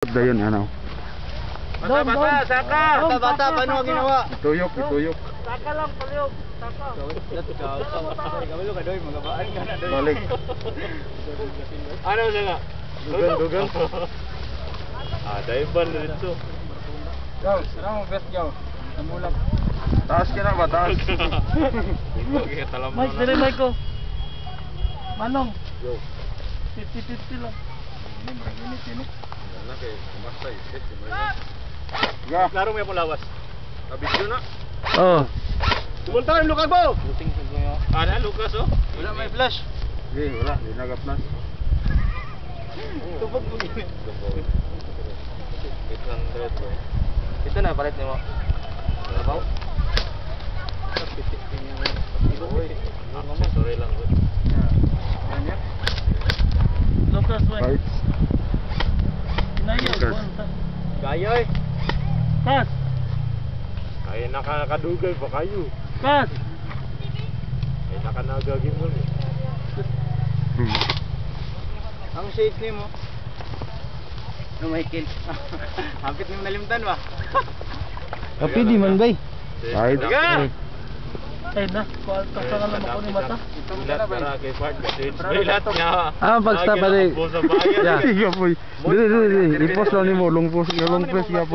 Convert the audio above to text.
Da yun, ano? Bata, saka! Bata, paano ang ginawa? Ituyok. Saka lang, paliyog. Saka. Let's go. Kamilo ka doy, mga baan ka na doy. Balik. Ano sila? Dugan. Daiban dito. Go, sana mo best go. Namulap. Taas ka na ba? Taas. Mike, dali Mike ko. Manong. Yo. 50-50 lang. Ini merang ini. Wala kay basta isip mo. Ga. Klaro mo yung lawas. Abidyo na. Oh. Sumunta kayo Lucas mo. Ana Lucas oh. Wala may flash. Di, wala, di nagapnas. Tubog mo gini. 800 bro. Ito na palit nimo. Trabaho. Sorry lang bro. Lucas way. Right. Inayo. Lucas. Gayoy. Kas. Ay nakakadugay pa kayo. Kas. Ay nakanagagim mo ni. Ang shades nimo. No Michael. Hapit nimo nalimtan ba? Tapi di man bay. Right. Ay na, kualta sa nga naman ko ni mata. Ilat para kay part kasi ilat niya. Pag-stop pa di. Ya. Sige po. Dili. I-post lang nimo long post, long press ya po.